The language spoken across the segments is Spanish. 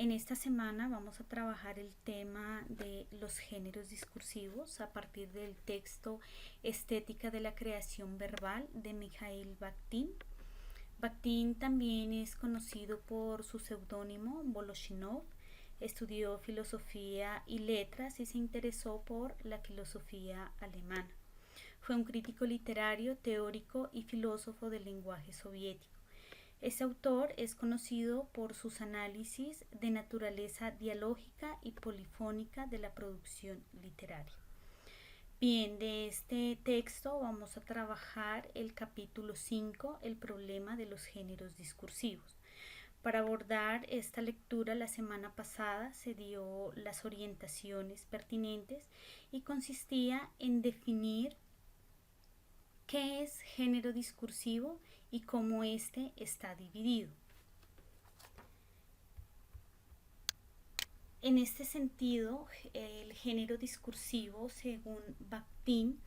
En esta semana vamos a trabajar el tema de los géneros discursivos a partir del texto Estética de la creación verbal de Mikhail Bakhtin. Bakhtin también es conocido por su seudónimo Voloshinov. Estudió filosofía y letras y se interesó por la filosofía alemana. Fue un crítico literario, teórico y filósofo del lenguaje soviético. Este autor es conocido por sus análisis de naturaleza dialógica y polifónica de la producción literaria. Bien, de este texto vamos a trabajar el capítulo 5, el problema de los géneros discursivos. Para abordar esta lectura, la semana pasada se dio las orientaciones pertinentes y consistía en definir qué es género discursivo y cómo éste está dividido. En este sentido, el género discursivo, según Bakhtin,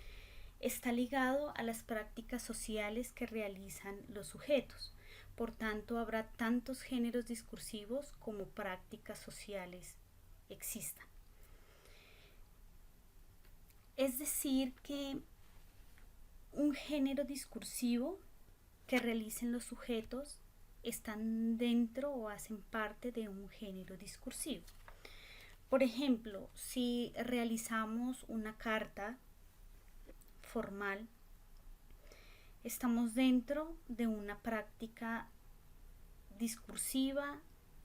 está ligado a las prácticas sociales que realizan los sujetos. Por tanto, habrá tantos géneros discursivos como prácticas sociales existan. Es decir, que un género discursivo que realicen los sujetos están dentro o hacen parte de un género discursivo. Por ejemplo, si realizamos una carta formal, estamos dentro de una práctica discursiva,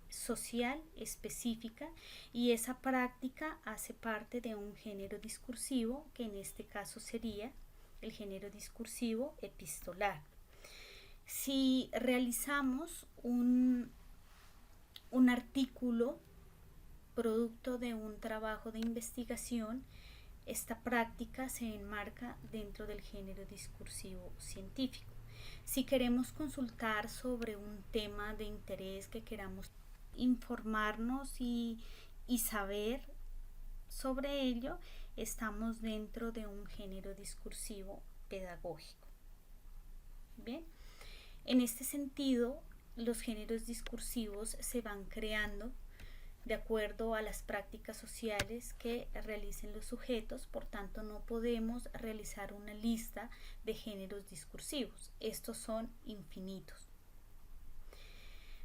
social, específica, y esa práctica hace parte de un género discursivo, que en este caso sería el género discursivo epistolar. Si realizamos un artículo producto de un trabajo de investigación, esta práctica se enmarca dentro del género discursivo científico. Si queremos consultar sobre un tema de interés que queramos informarnos y saber sobre ello, estamos dentro de un género discursivo pedagógico. Bien, en este sentido, los géneros discursivos se van creando de acuerdo a las prácticas sociales que realicen los sujetos. Por tanto, no podemos realizar una lista de géneros discursivos. Estos son infinitos.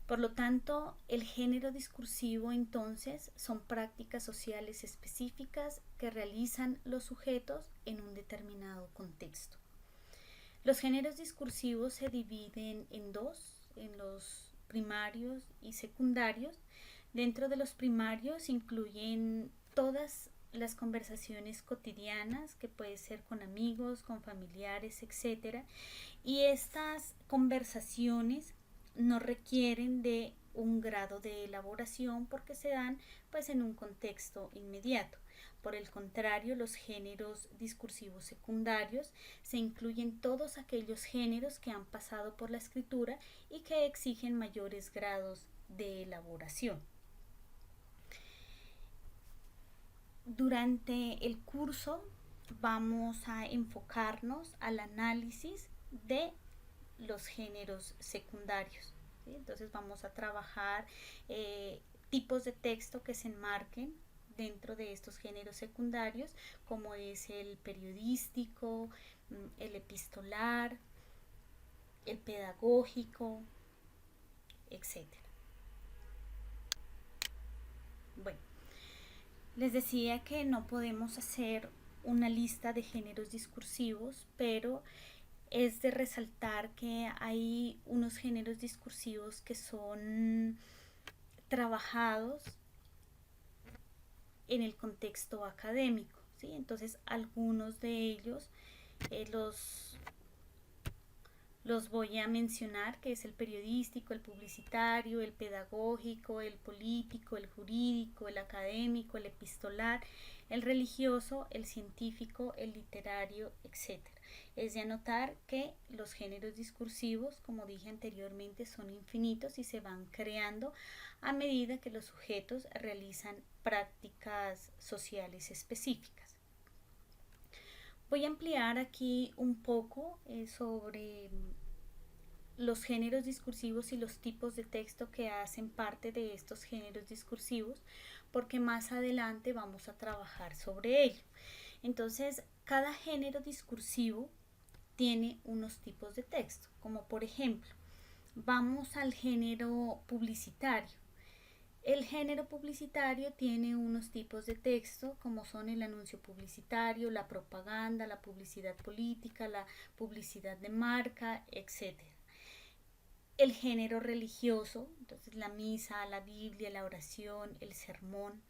Por lo tanto, el género discursivo entonces son prácticas sociales específicas que realizan los sujetos en un determinado contexto. Los géneros discursivos se dividen en dos, en los primarios y secundarios. Dentro de los primarios incluyen todas las conversaciones cotidianas, que puede ser con amigos, con familiares, etc. Y estas conversaciones no requieren de un grado de elaboración porque se dan pues en un contexto inmediato. Por el contrario, los géneros discursivos secundarios se incluyen todos aquellos géneros que han pasado por la escritura y que exigen mayores grados de elaboración. Durante el curso vamos a enfocarnos al análisis de los géneros secundarios, ¿sí? Entonces vamos a trabajar tipos de texto que se enmarquen dentro de estos géneros secundarios, como es el periodístico, el epistolar, el pedagógico, etc. Bueno, les decía que no podemos hacer una lista de géneros discursivos, pero es de resaltar que hay unos géneros discursivos que son trabajados en el contexto académico, ¿sí? Entonces, algunos de ellos los voy a mencionar, que es el periodístico, el publicitario, el pedagógico, el político, el jurídico, el académico, el epistolar, el religioso, el científico, el literario, etc. Es de anotar que los géneros discursivos, como dije anteriormente, son infinitos y se van creando a medida que los sujetos realizan prácticas sociales específicas. Voy a ampliar aquí un poco sobre los géneros discursivos y los tipos de texto que hacen parte de estos géneros discursivos, porque más adelante vamos a trabajar sobre ello. Entonces, cada género discursivo tiene unos tipos de texto, como por ejemplo, vamos al género publicitario. El género publicitario tiene unos tipos de texto como son el anuncio publicitario, la propaganda, la publicidad política, la publicidad de marca, etc. El género religioso, entonces la misa, la Biblia, la oración, el sermón.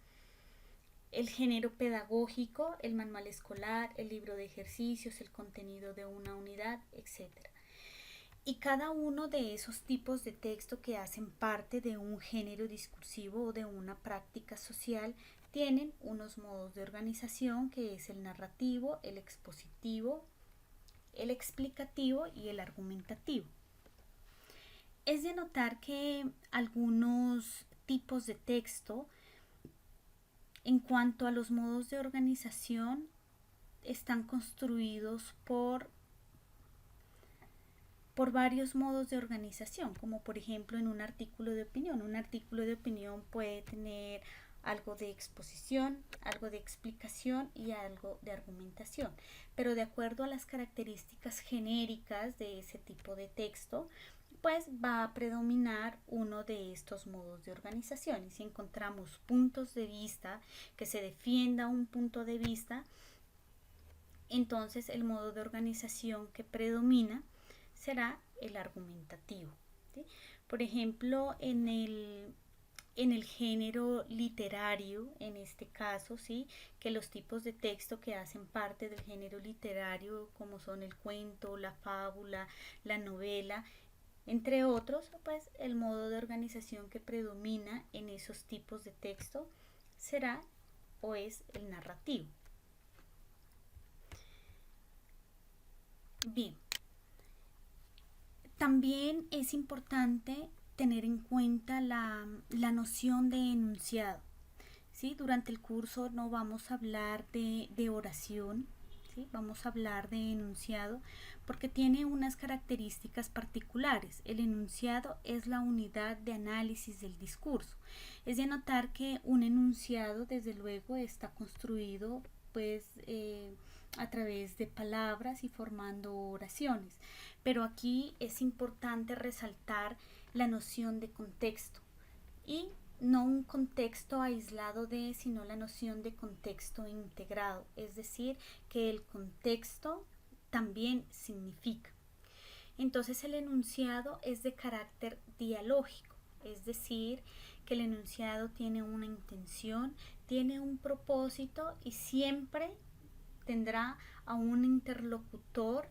El género pedagógico, el manual escolar, el libro de ejercicios, el contenido de una unidad, etc. Y cada uno de esos tipos de texto que hacen parte de un género discursivo o de una práctica social tienen unos modos de organización, que es el narrativo, el expositivo, el explicativo y el argumentativo. Es de notar que algunos tipos de texto, en cuanto a los modos de organización, están construidos por varios modos de organización, como por ejemplo en un artículo de opinión. Un artículo de opinión puede tener algo de exposición, algo de explicación y algo de argumentación, pero de acuerdo a las características genéricas de ese tipo de texto, pues va a predominar uno de estos modos de organización. Y si encontramos puntos de vista, que se defienda un punto de vista, entonces el modo de organización que predomina será el argumentativo, ¿sí? Por ejemplo, en el género literario, en este caso, ¿sí?, que los tipos de texto que hacen parte del género literario, como son el cuento, la fábula, la novela, entre otros, pues el modo de organización que predomina en esos tipos de texto será o es el narrativo. Bien, también es importante tener en cuenta la noción de enunciado, ¿sí? Durante el curso no vamos a hablar de oración, ¿sí? Vamos a hablar de enunciado porque tiene unas características particulares. El enunciado es la unidad de análisis del discurso. Es de notar que un enunciado, desde luego, está construido pues a través de palabras y formando oraciones. Pero aquí es importante resaltar la noción de contexto y no un contexto aislado de, sino la noción de contexto integrado, es decir, que el contexto también significa. Entonces el enunciado es de carácter dialógico, es decir, que el enunciado tiene una intención, tiene un propósito y siempre tendrá a un interlocutor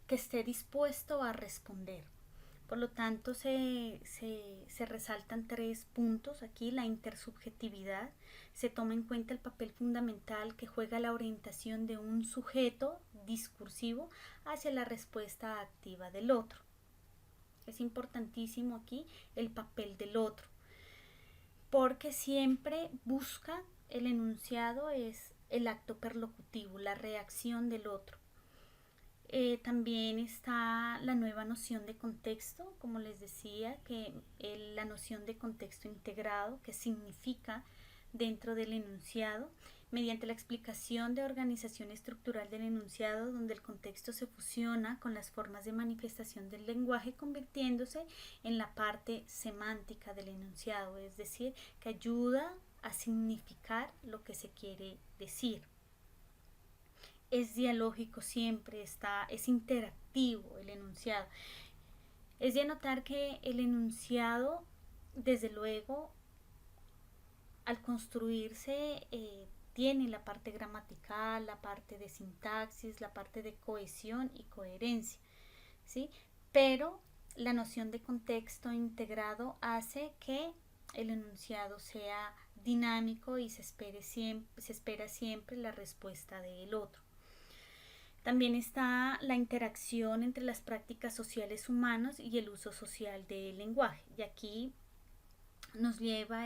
que esté dispuesto a responder. Por lo tanto, se resaltan 3 puntos aquí: la intersubjetividad, se toma en cuenta el papel fundamental que juega la orientación de un sujeto discursivo hacia la respuesta activa del otro. Es importantísimo aquí el papel del otro, porque siempre busca, el enunciado es el acto perlocutivo, la reacción del otro. También está la nueva noción de contexto, como les decía, que la noción de contexto integrado, que significa dentro del enunciado, mediante la explicación de organización estructural del enunciado, donde el contexto se fusiona con las formas de manifestación del lenguaje, convirtiéndose en la parte semántica del enunciado, es decir, que ayuda a significar lo que se quiere decir. Es dialógico siempre, es interactivo el enunciado. Es de notar que el enunciado, desde luego, al construirse, tiene la parte gramatical, la parte de sintaxis, la parte de cohesión y coherencia, ¿sí? Pero la noción de contexto integrado hace que el enunciado sea dinámico y se espera siempre la respuesta del otro. También está la interacción entre las prácticas sociales humanas y el uso social del lenguaje. Y aquí nos lleva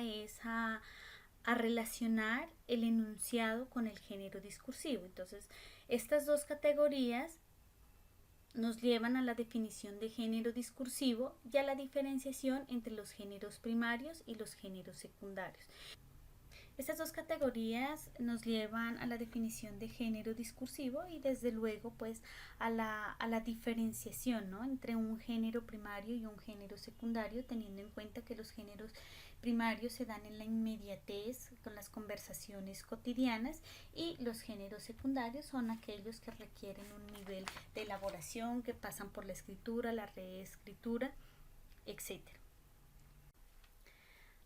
a relacionar el enunciado con el género discursivo. Entonces, estas dos categorías nos llevan a la definición de género discursivo y a la diferenciación entre los géneros primarios y los géneros secundarios. Estas dos categorías nos llevan a la definición de género discursivo y desde luego pues a la diferenciación, ¿no?, entre un género primario y un género secundario, teniendo en cuenta que los géneros primarios se dan en la inmediatez con las conversaciones cotidianas y los géneros secundarios son aquellos que requieren un nivel de elaboración, que pasan por la escritura, la reescritura, etc.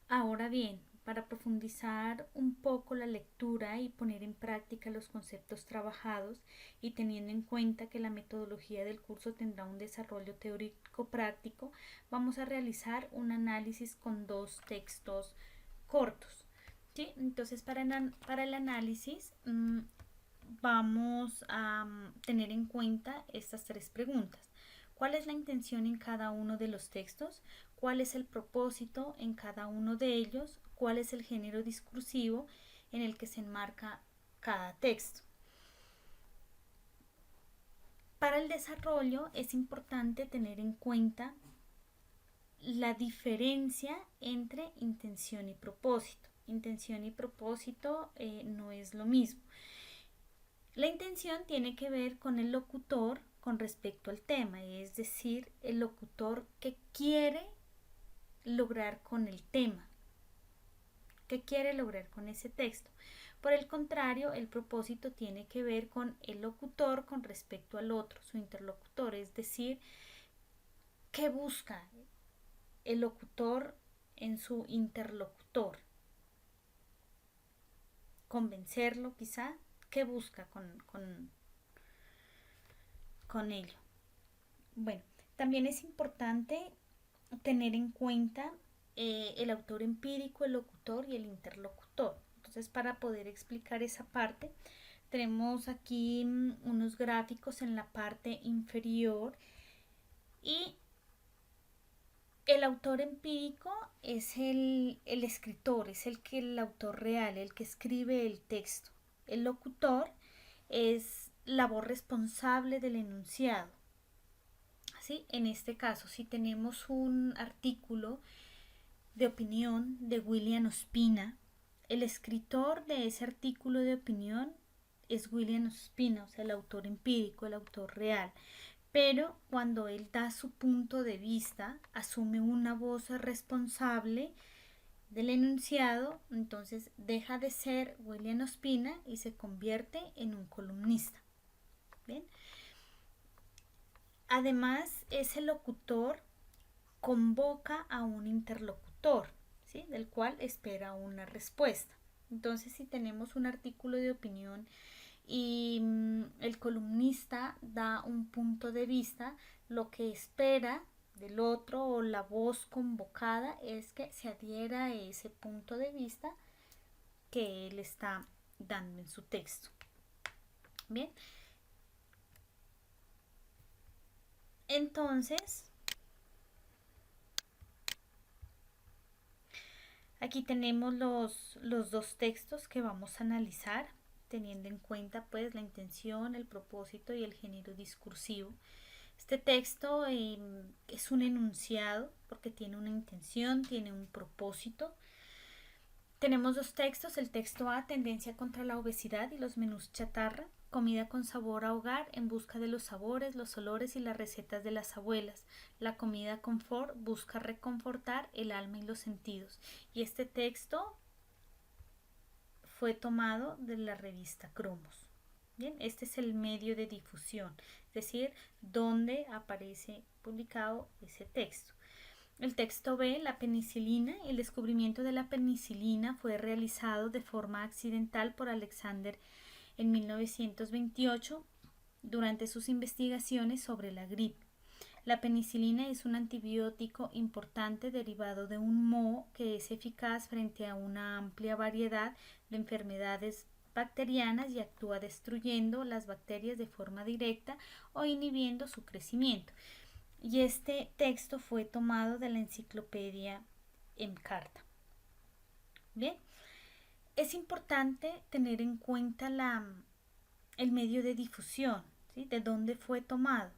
Ahora bien, para profundizar un poco la lectura y poner en práctica los conceptos trabajados y teniendo en cuenta que la metodología del curso tendrá un desarrollo teórico práctico, vamos a realizar un análisis con dos textos cortos, ¿sí? Entonces, para el análisis vamos a tener en cuenta estas tres preguntas. ¿Cuál es la intención en cada uno de los textos? ¿Cuál es el propósito en cada uno de ellos? ¿Cuál es el género discursivo en el que se enmarca cada texto? Para el desarrollo es importante tener en cuenta la diferencia entre intención y propósito. Intención y propósito no es lo mismo. La intención tiene que ver con el locutor con respecto al tema, es decir, el locutor que quiere lograr con el tema, que quiere lograr con ese texto. Por el contrario, el propósito tiene que ver con el locutor con respecto al otro, su interlocutor, es decir, qué busca el locutor en su interlocutor. Convencerlo quizá, qué busca con ello. Bueno, también es importante tener en cuenta el autor empírico, el locutor y el interlocutor. Entonces, para poder explicar esa parte, tenemos aquí unos gráficos en la parte inferior y el autor empírico es el escritor, es el autor real, el que escribe el texto. El locutor es la voz responsable del enunciado. ¿Sí? En este caso, si tenemos un artículo de opinión de William Ospina, el escritor de ese artículo de opinión es William Ospina, o sea, el autor empírico, el autor real. Pero cuando él da su punto de vista, asume una voz responsable del enunciado, entonces deja de ser William Ospina y se convierte en un columnista. ¿Bien? Además, ese locutor convoca a un interlocutor, ¿sí?, del cual espera una respuesta. Entonces, si tenemos un artículo de opinión y el columnista da un punto de vista, lo que espera del otro o la voz convocada es que se adhiera a ese punto de vista que él está dando en su texto. Bien, entonces aquí tenemos los dos textos que vamos a analizar, teniendo en cuenta pues la intención, el propósito y el género discursivo. Este texto es un enunciado porque tiene una intención, tiene un propósito. Tenemos dos textos, el texto A, tendencia contra la obesidad y los menús chatarra, comida con sabor a hogar en busca de los sabores, los olores y las recetas de las abuelas. La comida confort busca reconfortar el alma y los sentidos. Y este texto fue tomado de la revista Cromos. Bien, este es el medio de difusión, es decir, donde aparece publicado ese texto. El texto B, la penicilina. El descubrimiento de la penicilina fue realizado de forma accidental por Alexander en 1928 durante sus investigaciones sobre la gripe. La penicilina es un antibiótico importante derivado de un moho que es eficaz frente a una amplia variedad de enfermedades bacterianas y actúa destruyendo las bacterias de forma directa o inhibiendo su crecimiento. Y este texto fue tomado de la enciclopedia Encarta. Bien, es importante tener en cuenta el medio de difusión, ¿sí?, de dónde fue tomado.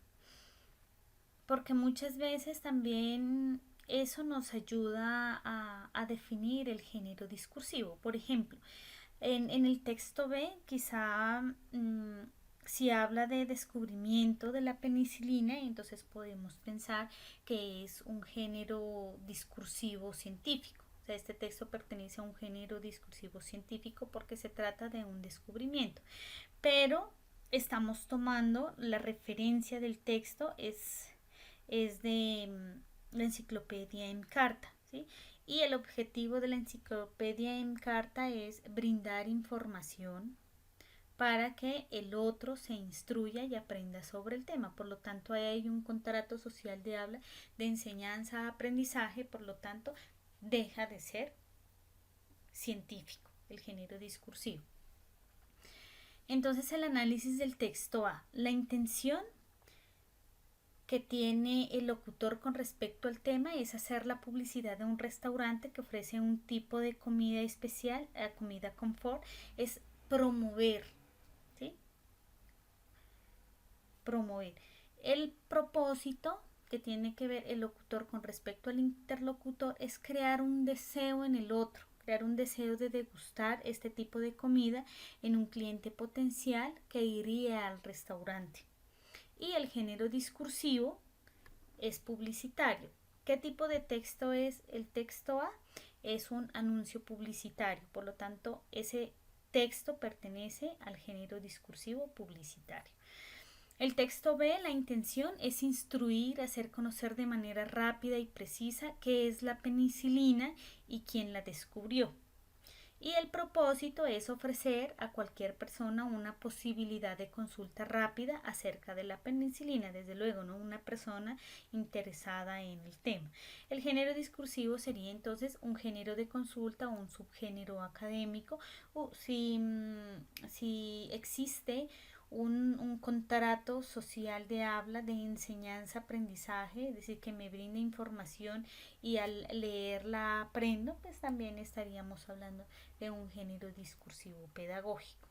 porque muchas veces también eso nos ayuda a definir el género discursivo. Por ejemplo, en el texto B, quizá si habla de descubrimiento de la penicilina, entonces podemos pensar que es un género discursivo científico. O sea, este texto pertenece a un género discursivo científico porque se trata de un descubrimiento. Pero estamos tomando la referencia del texto, es de la enciclopedia en carta, ¿sí? Y el objetivo de la enciclopedia en carta es brindar información para que el otro se instruya y aprenda sobre el tema. Por lo tanto, ahí hay un contrato social de habla, de enseñanza a aprendizaje, por lo tanto, deja de ser científico el género discursivo. Entonces, el análisis del texto A. La intención que tiene el locutor con respecto al tema es hacer la publicidad de un restaurante que ofrece un tipo de comida especial, comida confort, es promover, ¿sí? Promover. El propósito que tiene que ver el locutor con respecto al interlocutor es crear un deseo en el otro, crear un deseo de degustar este tipo de comida en un cliente potencial que iría al restaurante. Y el género discursivo es publicitario. ¿Qué tipo de texto es el texto A? Es un anuncio publicitario, por lo tanto ese texto pertenece al género discursivo publicitario. El texto B, la intención es instruir, hacer conocer de manera rápida y precisa qué es la penicilina y quién la descubrió. Y el propósito es ofrecer a cualquier persona una posibilidad de consulta rápida acerca de la penicilina, desde luego, no una persona interesada en el tema. El género discursivo sería entonces un género de consulta o un subgénero académico, o si existe un contrato social de habla, de enseñanza-aprendizaje, es decir, que me brinde información y al leerla aprendo, pues también estaríamos hablando de un género discursivo pedagógico.